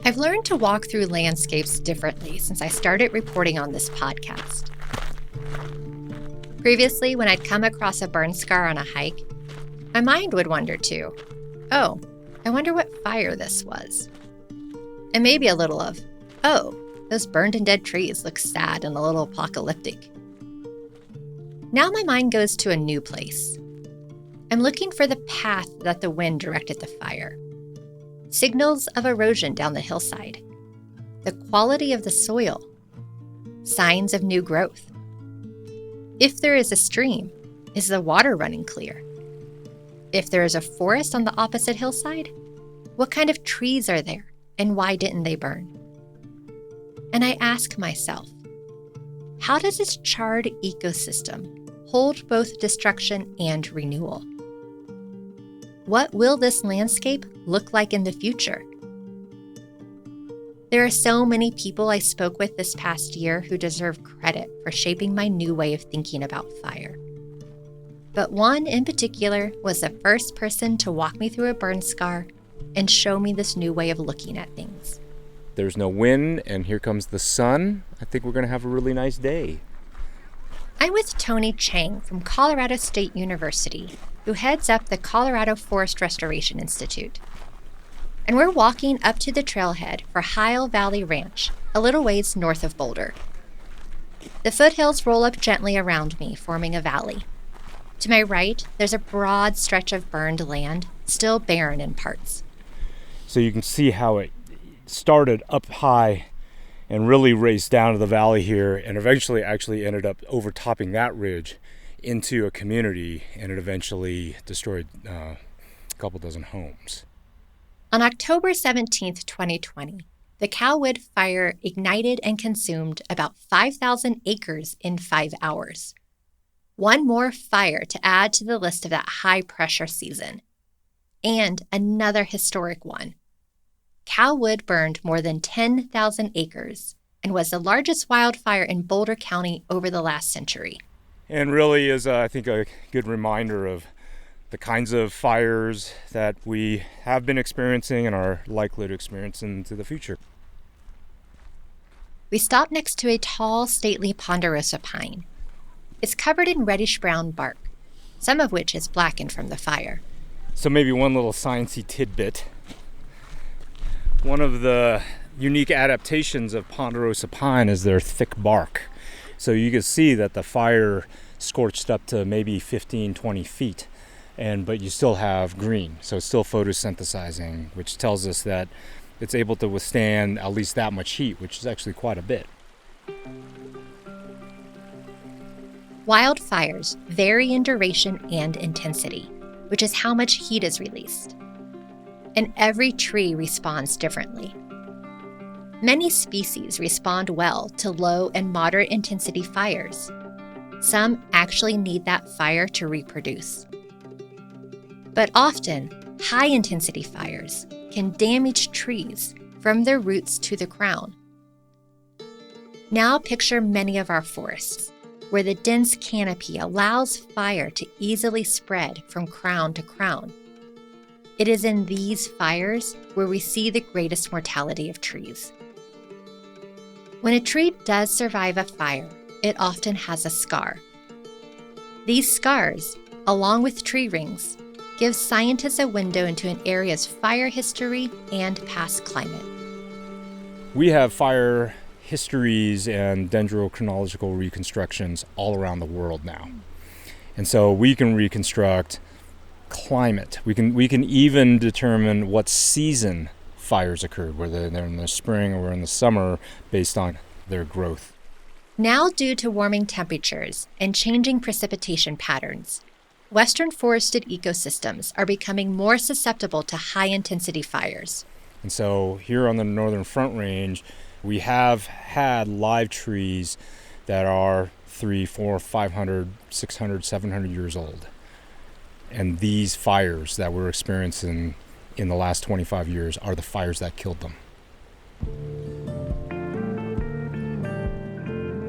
I've learned to walk through landscapes differently since I started reporting on this podcast. Previously, when I'd come across a burn scar on a hike, my mind would wonder too, oh, I wonder what fire this was. And maybe a little of, oh, those burned and dead trees look sad and a little apocalyptic. Now my mind goes to a new place. I'm looking for the path that the wind directed the fire. Signals of erosion down the hillside. The quality of the soil. Signs of new growth. If there is a stream, is the water running clear? If there is a forest on the opposite hillside, what kind of trees are there and why didn't they burn? And I ask myself, how does this charred ecosystem hold both destruction and renewal? What will this landscape look like in the future? There are so many people I spoke with this past year who deserve credit for shaping my new way of thinking about fire. But one in particular was the first person to walk me through a burn scar and show me this new way of looking at things. There's no wind, and here comes the sun. I think we're going to have a really nice day. I'm with Tony Chang from Colorado State University, who heads up the Colorado Forest Restoration Institute. And we're walking up to the trailhead for Heil Valley Ranch, a little ways north of Boulder. The foothills roll up gently around me, forming a valley. To my right, there's a broad stretch of burned land, still barren in parts. So you can see how it started up high and really raced down to the valley here, and eventually actually ended up overtopping that ridge into a community, and it eventually destroyed a couple dozen homes. On October 17th, 2020, the Cowwood fire ignited and consumed about 5,000 acres in 5 hours. One more fire to add to the list of that high-pressure season. And another historic one. Cowwood burned more than 10,000 acres and was the largest wildfire in Boulder County over the last century. And really is, I think, a good reminder of the kinds of fires that we have been experiencing and are likely to experience into the future. We stopped next to a tall, stately ponderosa pine. It's covered in reddish-brown bark, some of which is blackened from the fire. So maybe one little sciencey tidbit. One of the unique adaptations of ponderosa pine is their thick bark. So you can see that the fire scorched up to maybe 15, 20 feet, but you still have green. So it's still photosynthesizing, which tells us that it's able to withstand at least that much heat, which is actually quite a bit. Wildfires vary in duration and intensity, which is how much heat is released. And every tree responds differently. Many species respond well to low and moderate intensity fires. Some actually need that fire to reproduce. But often, high intensity fires can damage trees from their roots to the crown. Now picture many of our forests, where the dense canopy allows fire to easily spread from crown to crown. It is in these fires where we see the greatest mortality of trees. When a tree does survive a fire, it often has a scar. These scars, along with tree rings, give scientists a window into an area's fire history and past climate. We have fire histories and dendrochronological reconstructions all around the world now. And so we can reconstruct climate. We can even determine what season fires occurred, whether they're in the spring or in the summer, based on their growth. Now, due to warming temperatures and changing precipitation patterns, western forested ecosystems are becoming more susceptible to high-intensity fires. And so here on the Northern Front Range, we have had live trees that are 300, 400, 500, 600, 700 years old. And these fires that we're experiencing in the last 25 years are the fires that killed them.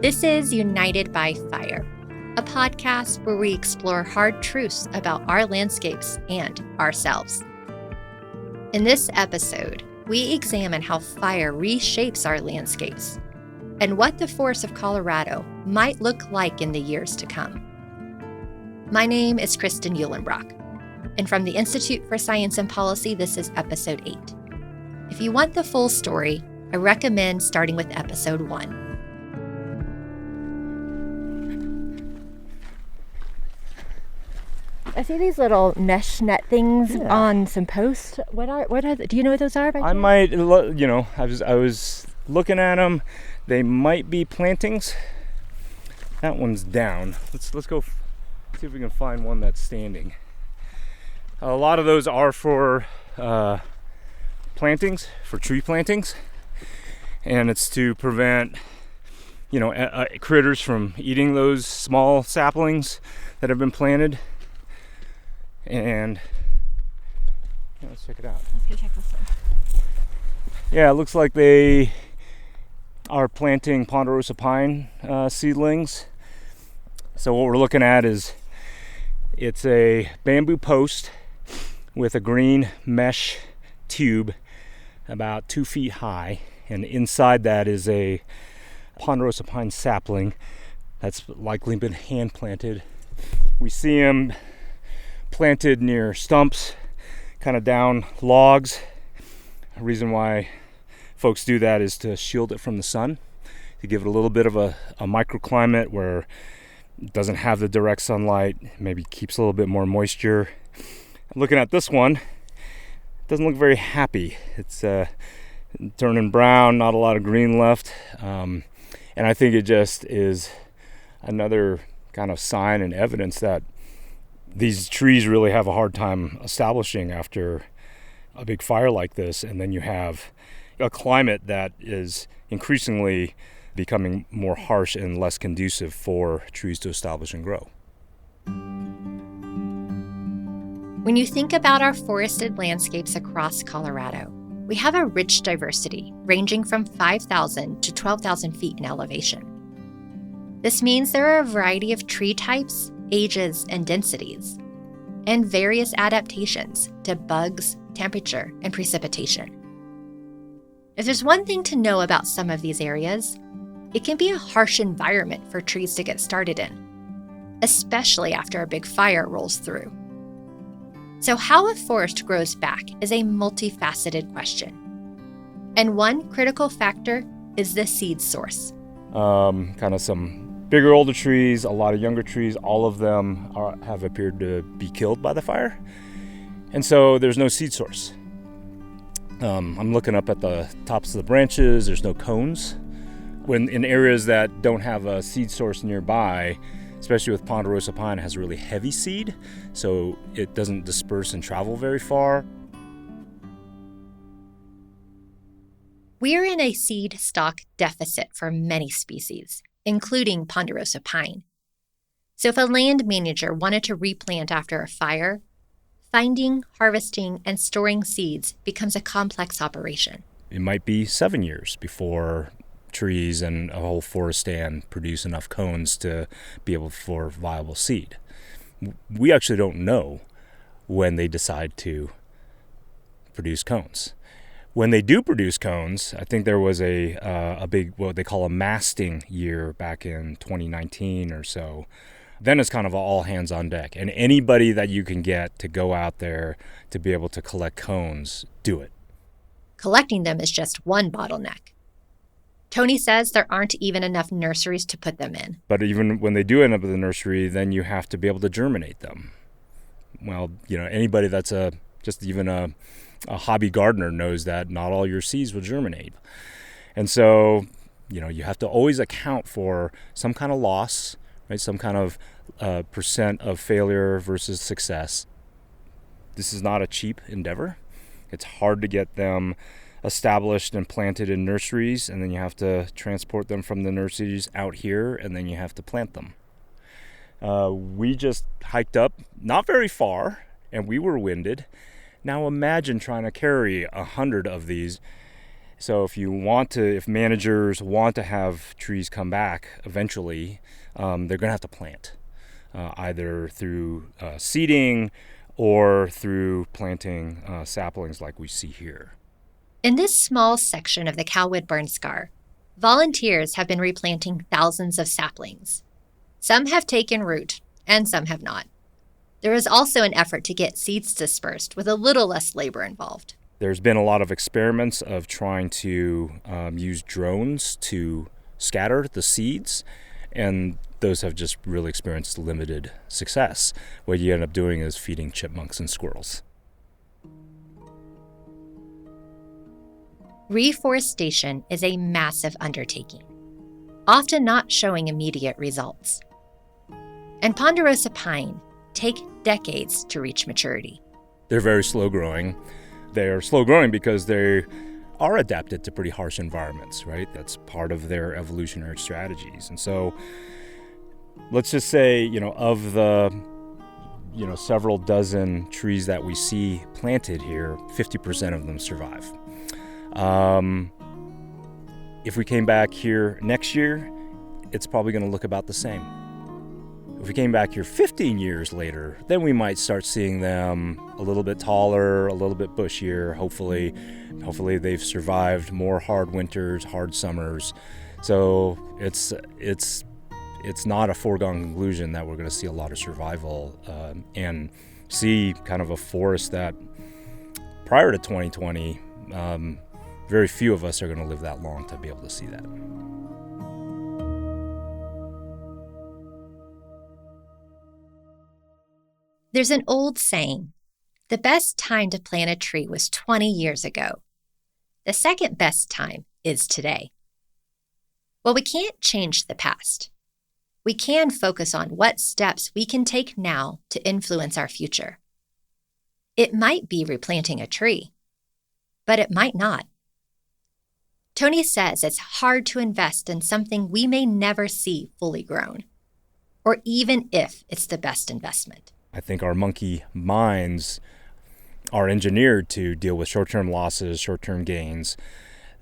This is United by Fire, a podcast where we explore hard truths about our landscapes and ourselves. In this episode, we examine how fire reshapes our landscapes and what the forests of Colorado might look like in the years to come. My name is Kristan Uhlenbrock, and from the Institute for Science and Policy, this is Episode 8. If you want the full story, I recommend starting with Episode 1. I see these little mesh net things on some posts. What are they? Do you know what those are? I might, I was looking at them. They might be plantings. That one's down. Let's go see if we can find one that's standing. A lot of those are for plantings, for tree plantings, and it's to prevent, critters from eating those small saplings that have been planted. And let's check it out. Let's go check this one. Yeah, it looks like they are planting ponderosa pine seedlings. So what we're looking at is it's a bamboo post with a green mesh tube about 2 feet high, and inside that is a ponderosa pine sapling that's likely been hand planted. We see them planted near stumps, kind of down logs. The reason why folks do that is to shield it from the sun, to give it a little bit of a microclimate where it doesn't have the direct sunlight, maybe keeps a little bit more moisture. Looking at this one, it doesn't look very happy. It's turning brown, not a lot of green left, and I think it just is another kind of sign and evidence that these trees really have a hard time establishing after a big fire like this, and then you have a climate that is increasingly becoming more harsh and less conducive for trees to establish and grow. When you think about our forested landscapes across Colorado, we have a rich diversity ranging from 5,000 to 12,000 feet in elevation. This means there are a variety of tree types, ages, and densities, and various adaptations to bugs, temperature, and precipitation. If there's one thing to know about some of these areas, it can be a harsh environment for trees to get started in, especially after a big fire rolls through. So how a forest grows back is a multifaceted question. And one critical factor is the seed source. Kind of some bigger, older trees, a lot of younger trees, all of them have appeared to be killed by the fire. And so there's no seed source. I'm looking up at the tops of the branches, there's no cones. When in areas that don't have a seed source nearby, especially with ponderosa pine, it has really heavy seed, so it doesn't disperse and travel very far. We're in a seed stock deficit for many species, including ponderosa pine. So if a land manager wanted to replant after a fire, finding, harvesting, and storing seeds becomes a complex operation. It might be 7 years before trees and a whole forest stand produce enough cones to be able for viable seed. We actually don't know when they decide to produce cones. When they do produce cones, I think there was a big, what they call a masting year back in 2019 or so. Then it's kind of all hands on deck. And anybody that you can get to go out there to be able to collect cones, do it. Collecting them is just one bottleneck. Tony says there aren't even enough nurseries to put them in. But even when they do end up at the nursery, then you have to be able to germinate them. Well, anybody that's just even a hobby gardener knows that not all your seeds will germinate. And so, you have to always account for some kind of loss, right? Some kind of percent of failure versus success. This is not a cheap endeavor. It's hard to get them established and planted in nurseries, and then you have to transport them from the nurseries out here, and then you have to plant them. We just hiked up not very far, and we were winded. Now imagine trying to carry 100 of these. So if managers want to have trees come back eventually, they're going to have to plant, either through seeding or through planting saplings like we see here. In this small section of the Cowwood Burn Scar, volunteers have been replanting thousands of saplings. Some have taken root, and some have not. There is also an effort to get seeds dispersed with a little less labor involved. There's been a lot of experiments of trying to use drones to scatter the seeds, and those have just really experienced limited success. What you end up doing is feeding chipmunks and squirrels. Reforestation is a massive undertaking, often not showing immediate results. And ponderosa pine take decades to reach maturity. They're very slow growing. They're slow growing because they are adapted to pretty harsh environments, right? That's part of their evolutionary strategies. And so let's just say, of the, several dozen trees that we see planted here, 50% of them survive. If we came back here next year, it's probably going to look about the same. If we came back here 15 years later, then we might start seeing them a little bit taller, a little bit bushier. Hopefully they've survived more hard winters, hard summers. So it's not a foregone conclusion that we're going to see a lot of survival and see kind of a forest that prior to 2020, very few of us are going to live that long to be able to see that. There's an old saying, the best time to plant a tree was 20 years ago. The second best time is today. Well, we can't change the past. We can focus on what steps we can take now to influence our future. It might be replanting a tree, but it might not. Tony says it's hard to invest in something we may never see fully grown, or even if it's the best investment. I think our monkey minds are engineered to deal with short-term losses, short-term gains.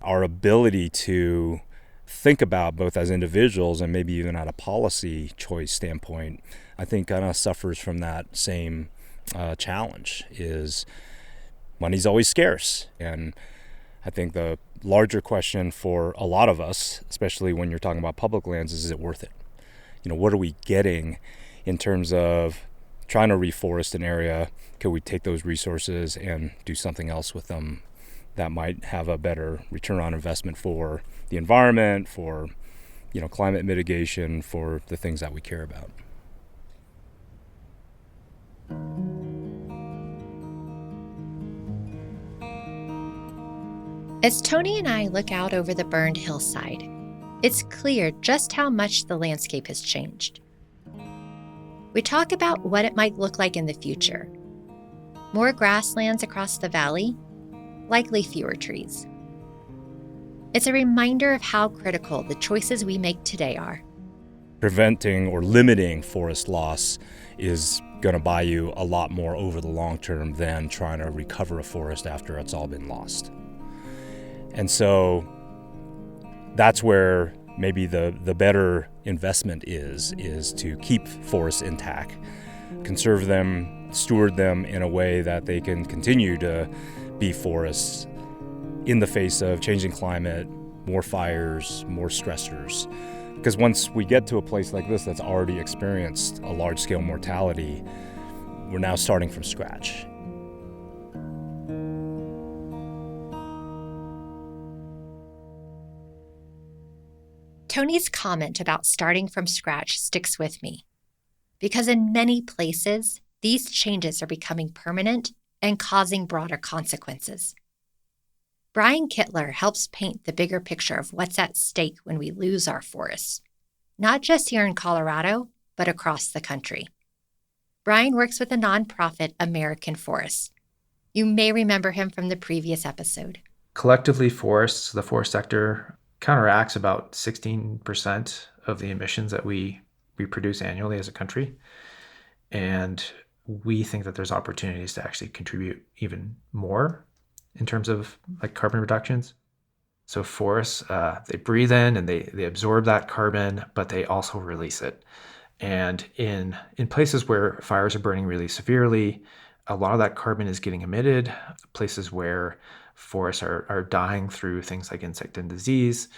Our ability to think about both as individuals and maybe even at a policy choice standpoint, I think kind of suffers from that same challenge. Is money's always scarce. And I think the larger question for a lot of us, especially when you're talking about public lands, is it worth it? What are we getting in terms of trying to reforest an area? Could we take those resources and do something else with them that might have a better return on investment for the environment, for climate mitigation, for the things that we care about? As Tony and I look out over the burned hillside, it's clear just how much the landscape has changed. We talk about what it might look like in the future. More grasslands across the valley, likely fewer trees. It's a reminder of how critical the choices we make today are. Preventing or limiting forest loss is going to buy you a lot more over the long term than trying to recover a forest after it's all been lost. And so that's where maybe the better investment is to keep forests intact, conserve them, steward them in a way that they can continue to be forests in the face of changing climate, more fires, more stressors. Because once we get to a place like this that's already experienced a large-scale mortality, we're now starting from scratch. Tony's comment about starting from scratch sticks with me, because in many places, these changes are becoming permanent and causing broader consequences. Brian Kittler helps paint the bigger picture of what's at stake when we lose our forests, not just here in Colorado, but across the country. Brian works with the nonprofit American Forests. You may remember him from the previous episode. Collectively, the forest sector, counteracts about 16% of the emissions that we produce annually as a country. And we think that there's opportunities to actually contribute even more in terms of carbon reductions. So forests, they breathe in and they absorb that carbon, but they also release it. And in places where fires are burning really severely, A lot of that carbon is getting emitted, places where forests are dying through things like insect and disease.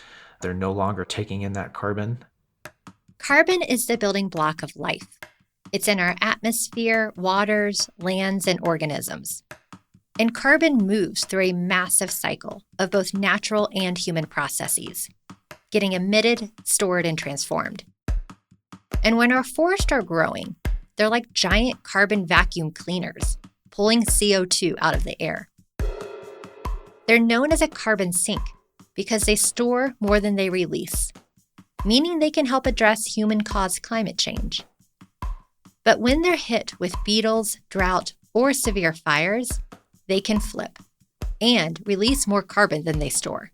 They're no longer taking in that carbon. Carbon is the building block of life. It's in our atmosphere, waters, lands, and organisms. And carbon moves through a massive cycle of both natural and human processes, getting emitted, stored, and transformed. And when our forests are growing, they're like giant carbon vacuum cleaners, pulling CO2 out of the air. They're known as a carbon sink because they store more than they release, meaning they can help address human-caused climate change. But when they're hit with beetles, drought, or severe fires, they can flip and release more carbon than they store.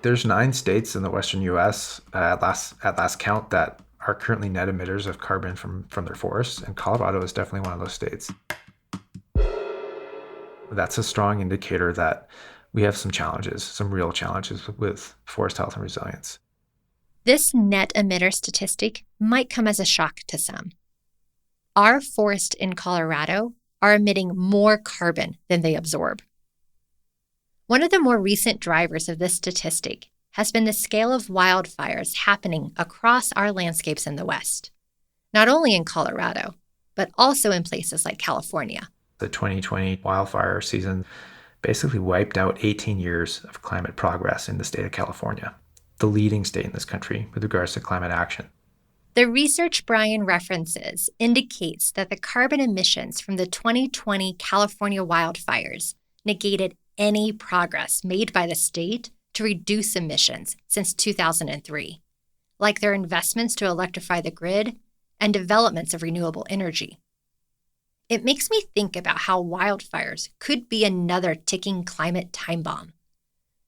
There's 9 states in the western U.S. At last count that are currently net emitters of carbon from their forests, and Colorado is definitely one of those states. That's a strong indicator that we have some challenges, some real challenges with forest health and resilience. This net emitter statistic might come as a shock to some. Our forests in Colorado are emitting more carbon than they absorb. One of the more recent drivers of this statistic has been the scale of wildfires happening across our landscapes in the West, not only in Colorado, but also in places like California. The 2020 wildfire season basically wiped out 18 years of climate progress in the state of California, the leading state in this country with regards to climate action. The research Brian references indicates that the carbon emissions from the 2020 California wildfires negated any progress made by the state to reduce emissions since 2003, like their investments to electrify the grid and developments of renewable energy. It makes me think about how wildfires could be another ticking climate time bomb,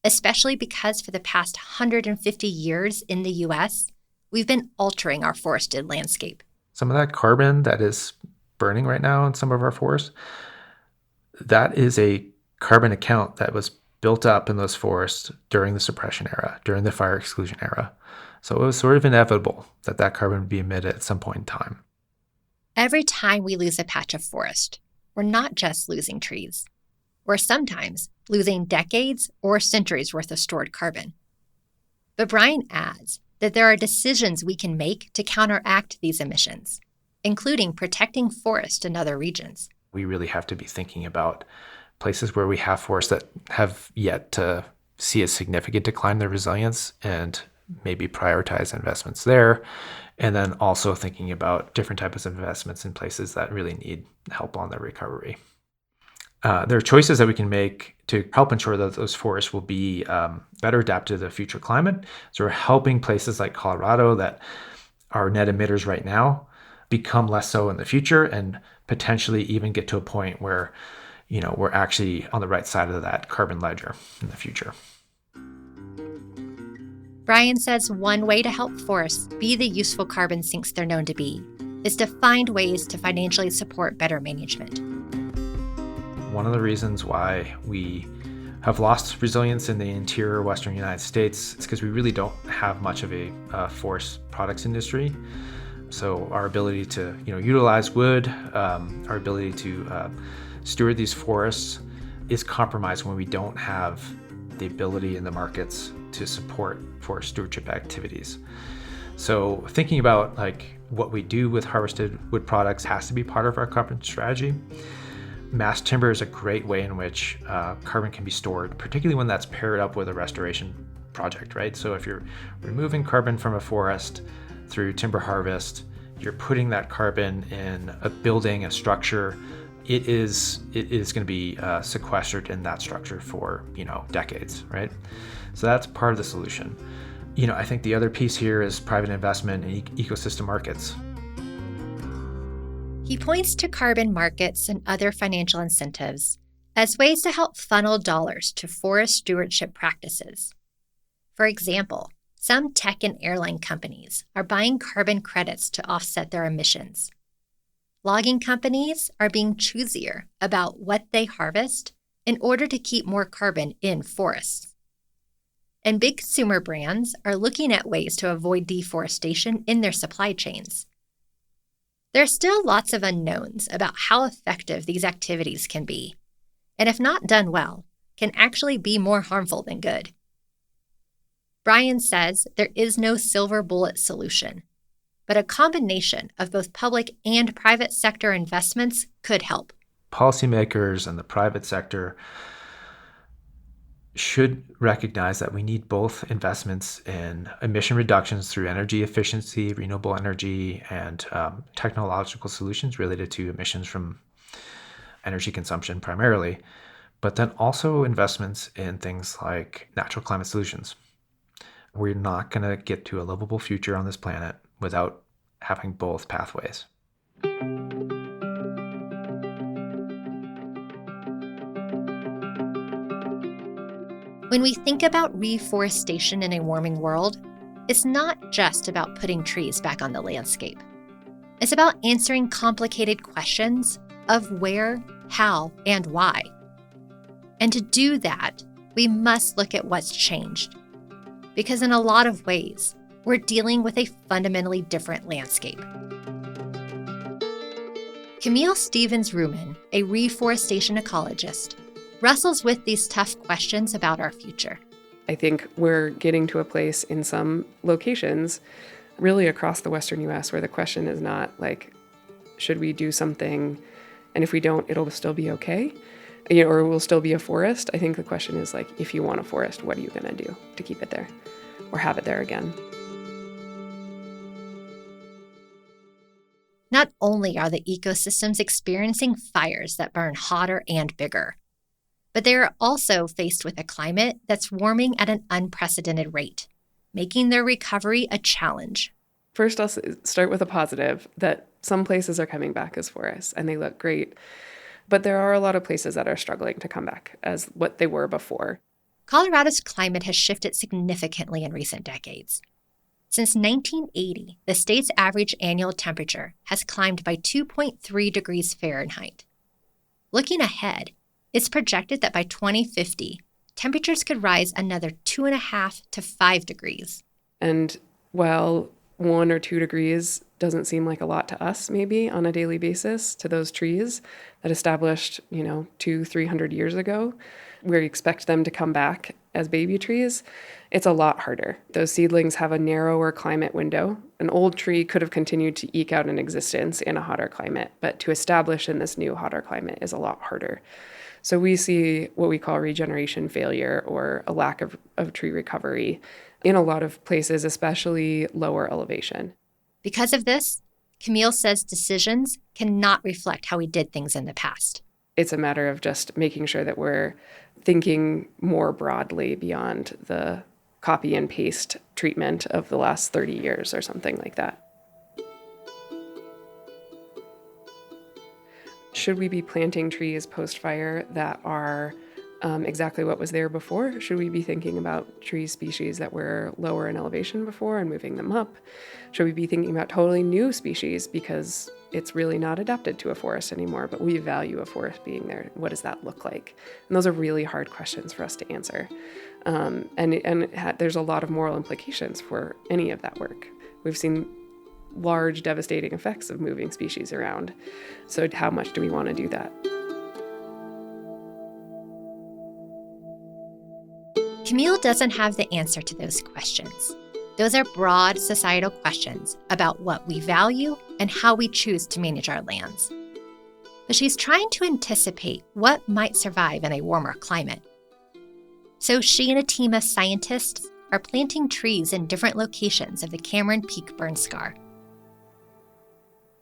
especially because for the past 150 years in the U.S., we've been altering our forested landscape. Some of that carbon that is burning right now in some of our forests, that is a carbon account that was built up in those forests during the suppression era, during the fire exclusion era. So it was sort of inevitable that that carbon would be emitted at some point in time. Every time we lose a patch of forest, we're not just losing trees. We're sometimes losing decades or centuries worth of stored carbon. But Brian adds that there are decisions we can make to counteract these emissions, including protecting forests in other regions. We really have to be thinking about places where we have forests that have yet to see a significant decline in their resilience and maybe prioritize investments there. And then also thinking about different types of investments in places that really need help on their recovery. There are choices that we can make to help ensure that those forests will be better adapted to the future climate. So we're helping places like Colorado that are net emitters right now become less so in the future and potentially even get to a point where, we're actually on the right side of that carbon ledger in the future. Brian says one way to help forests be the useful carbon sinks they're known to be is to find ways to financially support better management. One of the reasons why we have lost resilience in the interior western United States is because we really don't have much of a forest products industry. So our ability to utilize wood, our ability to steward these forests is compromised when we don't have the ability in the markets to support forest stewardship activities. So thinking about what we do with harvested wood products has to be part of our carbon strategy. Mass timber is a great way in which carbon can be stored, particularly when that's paired up with a restoration project, right? So if you're removing carbon from a forest through timber harvest, you're putting that carbon in a building, a structure. It is going to be sequestered in that structure for decades, right? So that's part of the solution. I think the other piece here is private investment in ecosystem markets. He points to carbon markets and other financial incentives as ways to help funnel dollars to forest stewardship practices. For example, some tech and airline companies are buying carbon credits to offset their emissions. Logging companies are being choosier about what they harvest in order to keep more carbon in forests. And big consumer brands are looking at ways to avoid deforestation in their supply chains. There are still lots of unknowns about how effective these activities can be, and if not done well, can actually be more harmful than good. Brian says there is no silver bullet solution, but a combination of both public and private sector investments could help. Policymakers and the private sector should recognize that we need both investments in emission reductions through energy efficiency, renewable energy, and technological solutions related to emissions from energy consumption primarily, but then also investments in things like natural climate solutions. We're not going to get to a livable future on this planet without having both pathways. When we think about reforestation in a warming world, it's not just about putting trees back on the landscape. It's about answering complicated questions of where, how, and why. And to do that, we must look at what's changed. Because in a lot of ways, we're dealing with a fundamentally different landscape. Camille Stevens-Ruman, a reforestation ecologist, wrestles with these tough questions about our future. I think we're getting to a place in some locations, really across the Western U.S., where the question is not like, should we do something, and if we don't, it'll still be okay, or it will still be a forest. I think the question is like, if you want a forest, what are you going to do to keep it there or have it there again? Not only are the ecosystems experiencing fires that burn hotter and bigger, but they are also faced with a climate that's warming at an unprecedented rate, making their recovery a challenge. First, I'll start with a positive, that some places are coming back as forests, and they look great. But there are a lot of places that are struggling to come back as what they were before. Colorado's climate has shifted significantly in recent decades. Since 1980, the state's average annual temperature has climbed by 2.3 degrees Fahrenheit. Looking ahead, it's projected that by 2050, temperatures could rise another 2.5 to 5 degrees. And while 1 or 2 degrees doesn't seem like a lot to us, maybe on a daily basis, to those trees that established, 200-300 years ago, we expect them to come back as baby trees, it's a lot harder. Those seedlings have a narrower climate window. An old tree could have continued to eke out an existence in a hotter climate, but to establish in this new hotter climate is a lot harder. So we see what we call regeneration failure, or a lack of tree recovery in a lot of places, especially lower elevation. Because of this, Camille says decisions cannot reflect how we did things in the past. It's a matter of just making sure that we're thinking more broadly beyond the copy and paste treatment of the last 30 years or something like that. Should we be planting trees post-fire that are exactly what was there before? Should we be thinking about tree species that were lower in elevation before and moving them up? Should we be thinking about totally new species because it's really not adapted to a forest anymore, but we value a forest being there? What does that look like? And those are really hard questions for us to answer. There's a lot of moral implications for any of that work. We've seen large devastating effects of moving species around. So how much do we want to do that? Camille doesn't have the answer to those questions. Those are broad societal questions about what we value and how we choose to manage our lands. But she's trying to anticipate what might survive in a warmer climate. So she and a team of scientists are planting trees in different locations of the Cameron Peak burn scar.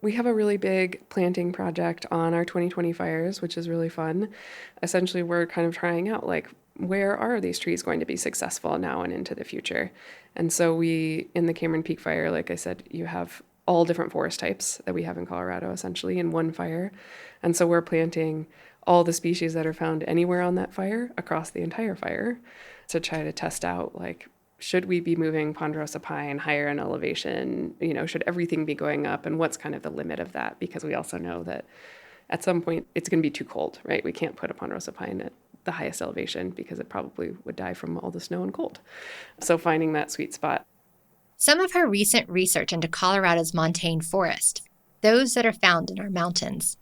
We have a really big planting project on our 2020 fires, which is really fun. Essentially, we're kind of trying out, where are these trees going to be successful now and into the future? And so in the Cameron Peak fire, like I said, you have all different forest types that we have in Colorado, essentially, in one fire. And so we're planting all the species that are found anywhere on that fire across the entire fire to try to test out, should we be moving ponderosa pine higher in elevation? Should everything be going up? And what's kind of the limit of that? Because we also know that at some point it's going to be too cold, right? We can't put a ponderosa pine at the highest elevation because it probably would die from all the snow and cold. So finding that sweet spot. Some of her recent research into Colorado's montane forest those that are found in our mountains,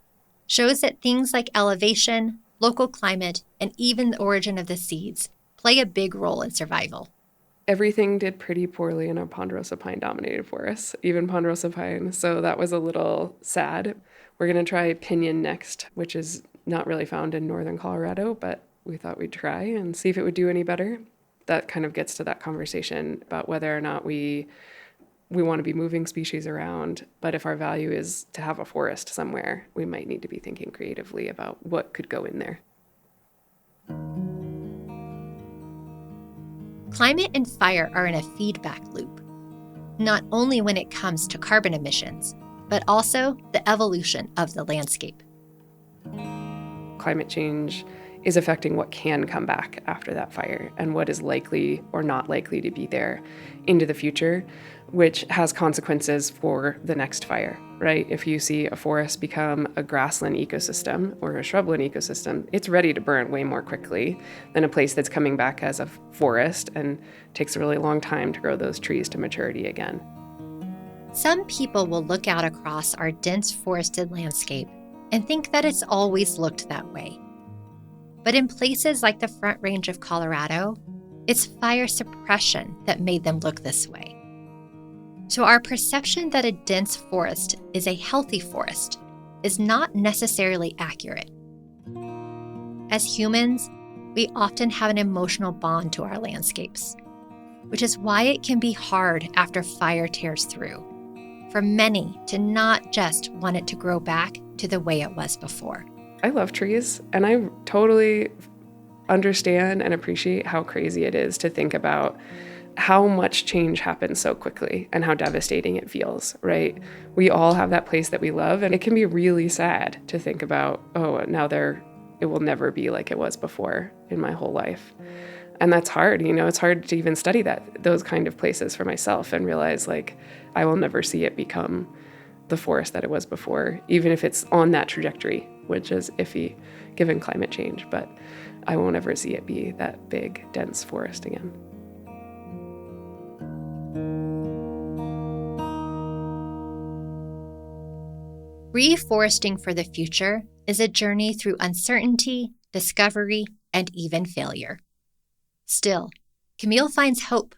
shows that things like elevation, local climate, and even the origin of the seeds play a big role in survival. Everything did pretty poorly in a ponderosa pine dominated forest, even ponderosa pine. So that was a little sad. We're going to try pinyon next, which is not really found in northern Colorado, but we thought we'd try and see if it would do any better. That kind of gets to that conversation about whether or not we want to be moving species around, but if our value is to have a forest somewhere, we might need to be thinking creatively about what could go in there. Climate and fire are in a feedback loop, not only when it comes to carbon emissions, but also the evolution of the landscape. Climate change is affecting what can come back after that fire and what is likely or not likely to be there into the future, which has consequences for the next fire, right? If you see a forest become a grassland ecosystem or a shrubland ecosystem, it's ready to burn way more quickly than a place that's coming back as a forest and takes a really long time to grow those trees to maturity again. Some people will look out across our dense forested landscape and think that it's always looked that way. But in places like the Front Range of Colorado, it's fire suppression that made them look this way. So our perception that a dense forest is a healthy forest is not necessarily accurate. As humans, we often have an emotional bond to our landscapes, which is why it can be hard after fire tears through, for many to not just want it to grow back to the way it was before. I love trees, and I totally understand and appreciate how crazy it is to think about how much change happens so quickly and how devastating it feels, right? We all have that place that we love, and it can be really sad to think about, oh, now it will never be like it was before in my whole life. And that's hard, it's hard to even study those kind of places for myself and realize like I will never see it become the forest that it was before, even if it's on that trajectory, which is iffy given climate change, but I won't ever see it be that big, dense forest again. Reforesting for the future is a journey through uncertainty, discovery, and even failure. Still, Camille finds hope,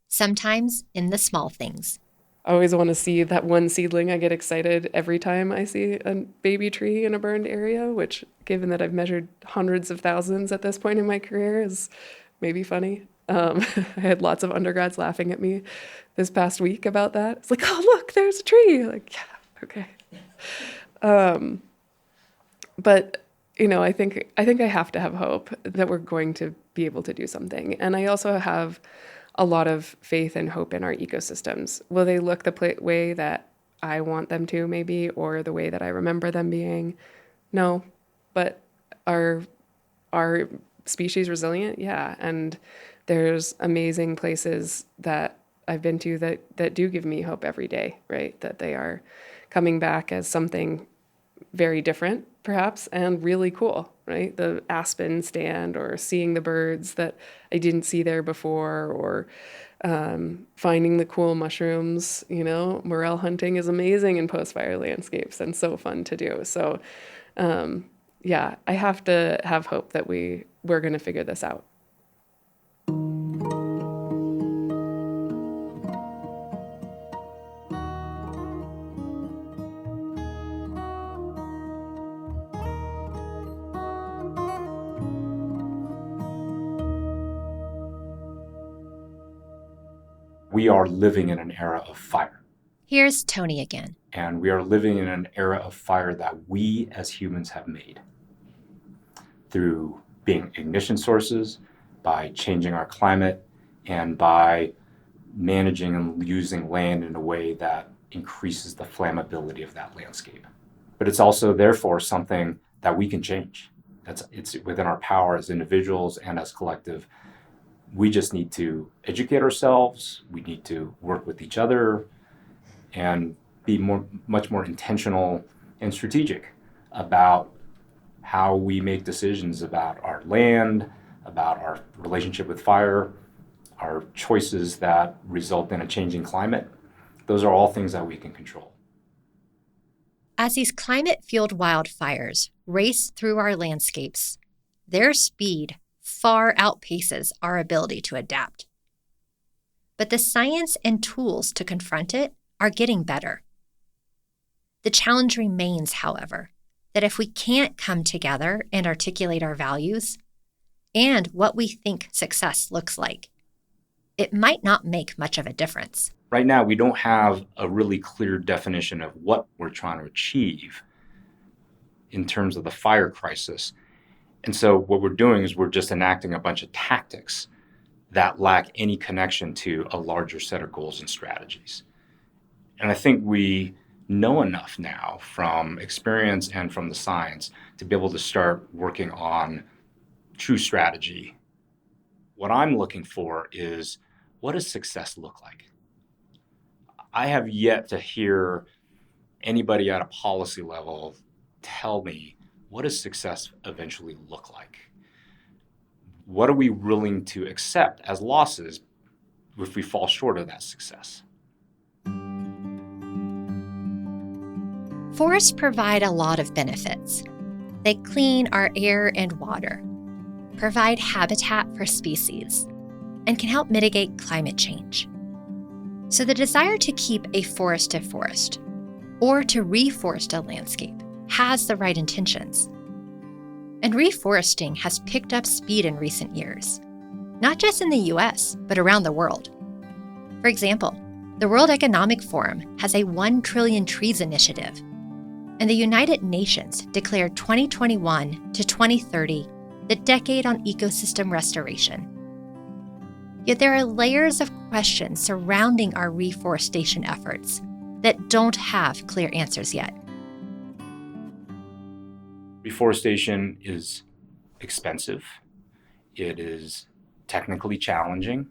sometimes in the small things. I always want to see that one seedling. I get excited every time I see a baby tree in a burned area, which, given that I've measured hundreds of thousands at this point in my career, is maybe funny. I had lots of undergrads laughing at me this past week about that. It's like, oh, look, there's a tree. Like, yeah, okay. But I think I have to have hope that we're going to be able to do something. And I also have a lot of faith and hope in our ecosystems. Will they look the way that I want them to, maybe, or the way that I remember them being? No, but are species resilient? Yeah, and there's amazing places that I've been to that do give me hope every day, right? That they are coming back as something very different, perhaps, and really cool, right? The aspen stand, or seeing the birds that I didn't see there before, or finding the cool mushrooms. Morel hunting is amazing in post-fire landscapes and so fun to do. So, yeah, I have to have hope that we're going to figure this out. We are living in an era of fire. Here's Tony again. And we are living in an era of fire that we as humans have made through being ignition sources, by changing our climate, and by managing and using land in a way that increases the flammability of that landscape. But it's also, therefore, something that we can change. It's within our power as individuals and as collective. We just need to educate ourselves. We need to work with each other and be much more intentional and strategic about how we make decisions about our land, about our relationship with fire, our choices that result in a changing climate. Those are all things that we can control. As these climate-fueled wildfires race through our landscapes, their speed far outpaces our ability to adapt. But the science and tools to confront it are getting better. The challenge remains, however, that if we can't come together and articulate our values and what we think success looks like, it might not make much of a difference. Right now, we don't have a really clear definition of what we're trying to achieve in terms of the fire crisis. And so what we're doing is we're just enacting a bunch of tactics that lack any connection to a larger set of goals and strategies. And I think we know enough now from experience and from the science to be able to start working on true strategy. What I'm looking for is, what does success look like? I have yet to hear anybody at a policy level tell me, what does success eventually look like? What are we willing to accept as losses if we fall short of that success? Forests provide a lot of benefits. They clean our air and water, provide habitat for species, and can help mitigate climate change. So the desire to keep a forested forest or to reforest a landscape has the right intentions. And reforesting has picked up speed in recent years, not just in the US, but around the world. For example, the World Economic Forum has a 1 trillion trees initiative, and the United Nations declared 2021 to 2030 the decade on ecosystem restoration. Yet there are layers of questions surrounding our reforestation efforts that don't have clear answers yet. Reforestation is expensive. It is technically challenging.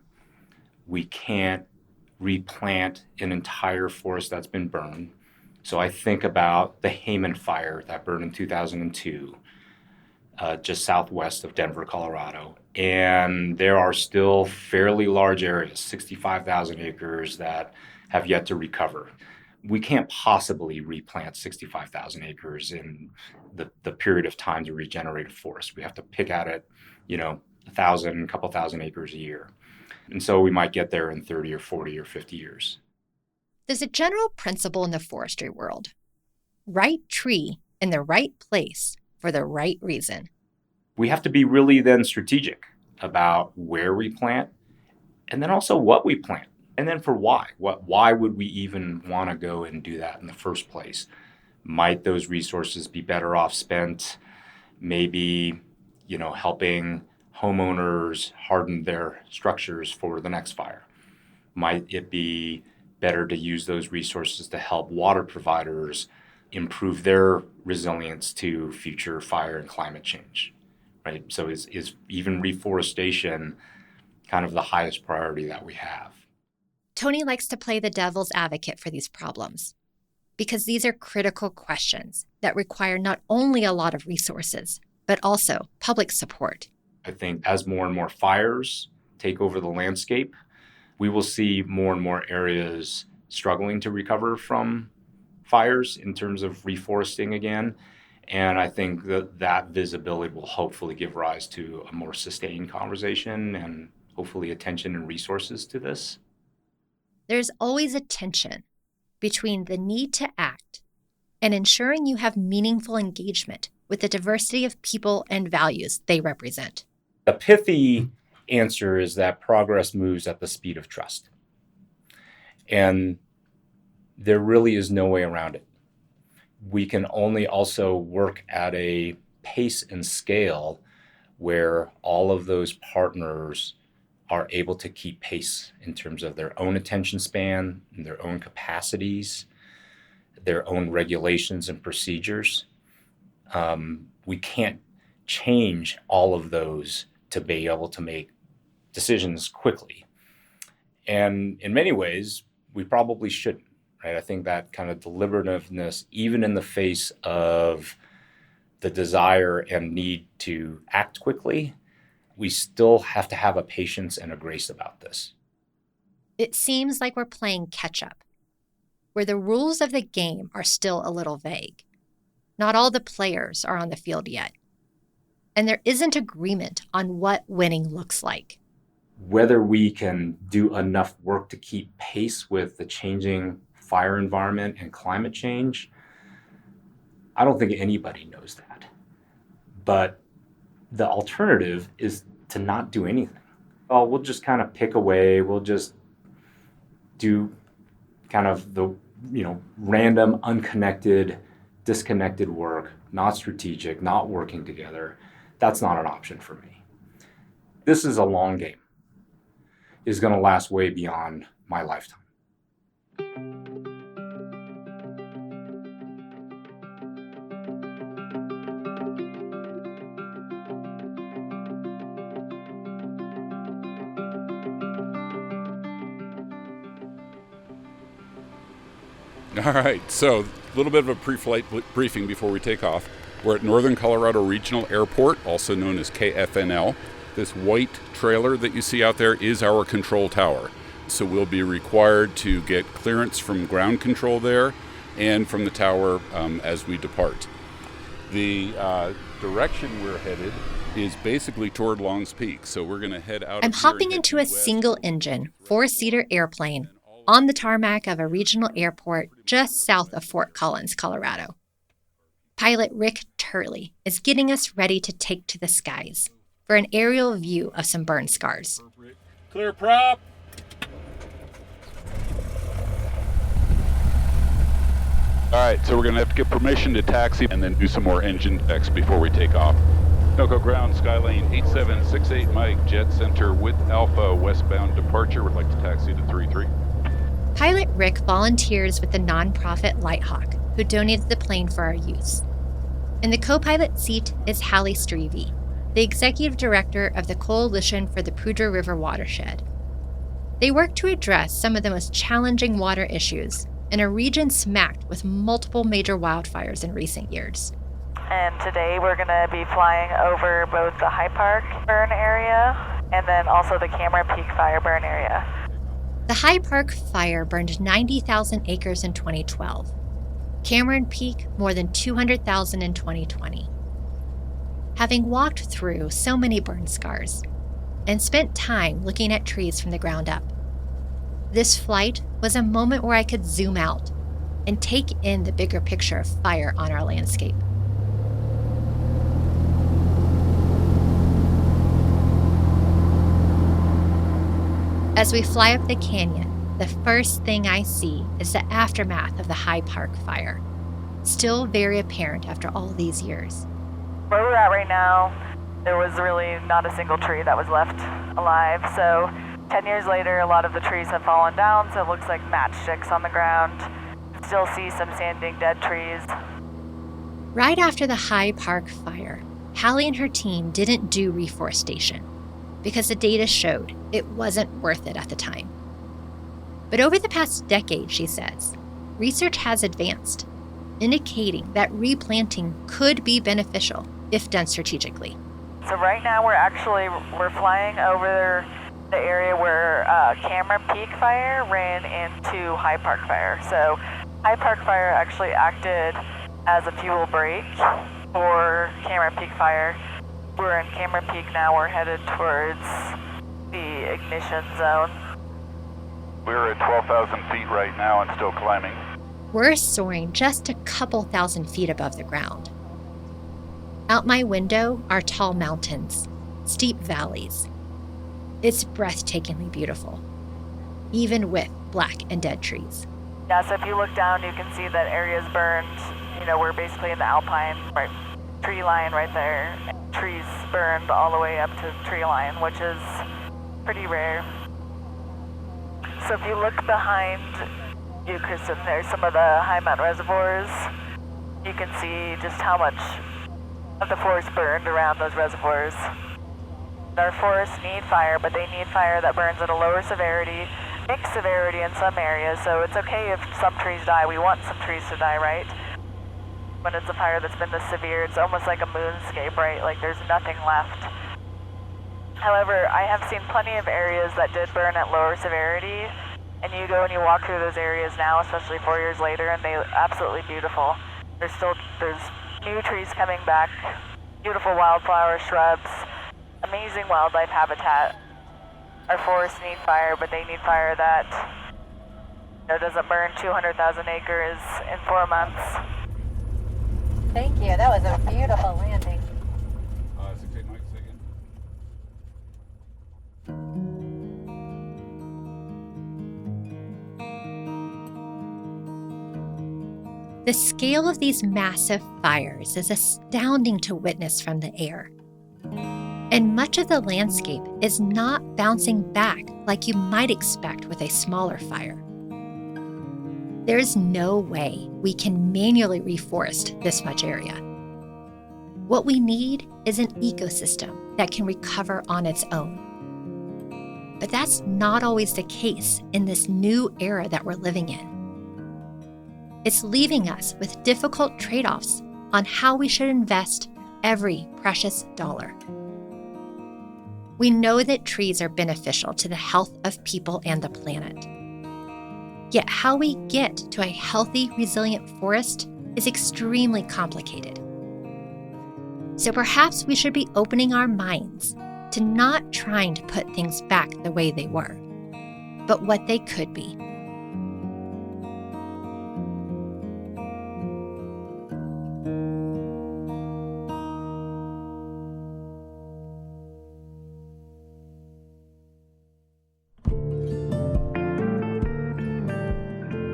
We can't replant an entire forest that's been burned. So I think about the Hayman fire that burned in 2002, just southwest of Denver, Colorado. And there are still fairly large areas, 65,000 acres, that have yet to recover. We can't possibly replant 65,000 acres in the period of time to regenerate a forest. We have to pick at it, a couple thousand acres a year. And so we might get there in 30 or 40 or 50 years. There's a general principle in the forestry world: right tree in the right place for the right reason. We have to be really then strategic about where we plant and then also what we plant. And then for why? Why would we even want to go and do that in the first place? Might those resources be better off spent maybe, helping homeowners harden their structures for the next fire? Might it be better to use those resources to help water providers improve their resilience to future fire and climate change? Right? So is even reforestation kind of the highest priority that we have? Tony likes to play the devil's advocate for these problems because these are critical questions that require not only a lot of resources, but also public support. I think as more and more fires take over the landscape, we will see more and more areas struggling to recover from fires in terms of reforesting again. And I think that visibility will hopefully give rise to a more sustained conversation and hopefully attention and resources to this. There's always a tension between the need to act and ensuring you have meaningful engagement with the diversity of people and values they represent. A pithy answer is that progress moves at the speed of trust. And there really is no way around it. We can only also work at a pace and scale where all of those partners are able to keep pace in terms of their own attention span, and their own capacities, their own regulations and procedures. We can't change all of those to be able to make decisions quickly. And in many ways, we probably shouldn't, right? I think that kind of deliberativeness, even in the face of the desire and need to act quickly, we still have to have a patience and a grace about this. It seems like we're playing catch-up, where the rules of the game are still a little vague. not all the players are on the field yet. And there isn't agreement on what winning looks like. Whether we can do enough work to keep pace with the changing fire environment and climate change, I don't think anybody knows that. But the alternative is to not do anything. Well, we'll just kind of pick away. We'll just do kind of the, random, unconnected, disconnected work, not strategic, not working together. That's not an option for me. This is a long game. It's going to last way beyond my lifetime. All right, so a little bit of a pre-flight briefing before we take off. We're at Northern Colorado Regional Airport, also known as KFNL. This white trailer that you see out there is our control tower. So we'll be required to get clearance from ground control there and from the tower as we depart. The direction we're headed is basically toward Longs Peak, so we're going to head out. I'm hopping into a single-engine, 4-seater airplane on the tarmac of a regional airport just south of Fort Collins, Colorado. Pilot Rick Turley is getting us ready to take to the skies for an aerial view of some burn scars. Clear prop. All right, so we're going to have to get permission to taxi and then do some more engine checks before we take off. Noco ground, Skylane 8768 Mike, Jet Center with Alpha, westbound departure. Would like to taxi to 33. Pilot Rick volunteers with the nonprofit Lighthawk, who donated the plane for our use. In the co-pilot seat is Hallie Strevey, the executive director of the Coalition for the Poudre River Watershed. They work to address some of the most challenging water issues in a region smacked with multiple major wildfires in recent years. And today we're going to be flying over both the High Park burn area and then also the Cameron Peak fire burn area. The High Park fire burned 90,000 acres in 2012. Cameron Peak more than 200,000 in 2020. Having walked through so many burn scars and spent time looking at trees from the ground up, this flight was a moment where I could zoom out and take in the bigger picture of fire on our landscape. As we fly up the canyon, the first thing I see is the aftermath of the High Park fire, still very apparent after all these years. Where we're at right now, there was really not a single tree that was left alive. So 10 years later, a lot of the trees have fallen down, so it looks like matchsticks on the ground. Still see some standing dead trees. Right after the High Park fire, Hallie and her team didn't do reforestation because the data showed it wasn't worth it at the time. But over the past decade, she says, research has advanced, indicating that replanting could be beneficial if done strategically. So right now we're flying over the area where Cameron Peak fire ran into High Park fire. So High Park fire actually acted as a fuel break for Cameron Peak fire. We're in Cameron Peak now. We're headed towards the ignition zone. We're at 12,000 feet right now and still climbing. We're soaring just a couple thousand feet above the ground. Out my window are tall mountains, steep valleys. It's breathtakingly beautiful, even with black and dead trees. Yeah, so if you look down, you can see that area's burned. We're basically in the alpine tree line right there. Trees burned all the way up to tree line, which is pretty rare. So if you look behind you, Kristan, there's some of the high mountain reservoirs. You can see just how much of the forest burned around those reservoirs. Our forests need fire, but they need fire that burns at a lower severity, mixed severity in some areas, so it's okay if some trees die. We want some trees to die, right? When it's a fire that's been this severe, it's almost like a moonscape, right? Like there's nothing left. However, I have seen plenty of areas that did burn at lower severity, and you go and you walk through those areas now, especially 4 years later, and they're absolutely beautiful. There's new trees coming back, beautiful wildflower shrubs, amazing wildlife habitat. Our forests need fire, but they need fire that doesn't burn 200,000 acres in 4 months. Thank you. That was a beautiful landing. 68 Mike, say again. The scale of these massive fires is astounding to witness from the air. And much of the landscape is not bouncing back like you might expect with a smaller fire. There's no way we can manually reforest this much area. What we need is an ecosystem that can recover on its own. But that's not always the case in this new era that we're living in. It's leaving us with difficult trade-offs on how we should invest every precious dollar. We know that trees are beneficial to the health of people and the planet. Yet how we get to a healthy, resilient forest is extremely complicated. So perhaps we should be opening our minds to not trying to put things back the way they were, but what they could be.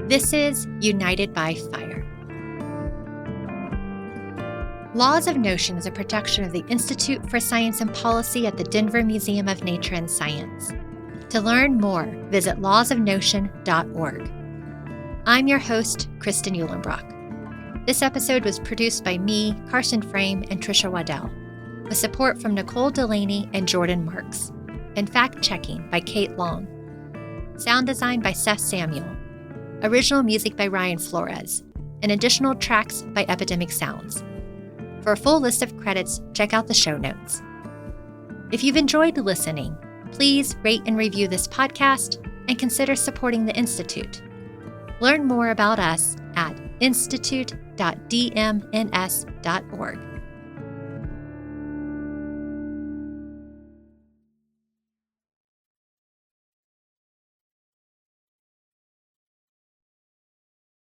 This is United by Fire. Laws of Notion is a production of the Institute for Science and Policy at the Denver Museum of Nature and Science. To learn more, visit lawsofnotion.org. I'm your host, Kristan Uhlenbrock. This episode was produced by me, Carson Frame, and Tricia Waddell, with support from Nicole Delaney and Jordan Marks, and fact-checking by Kate Long. Sound design by Seth Samuel. Original music by Ryan Flores, and additional tracks by Epidemic Sounds. For a full list of credits, check out the show notes. If you've enjoyed listening, please rate and review this podcast and consider supporting the Institute. Learn more about us at institute.dmns.org.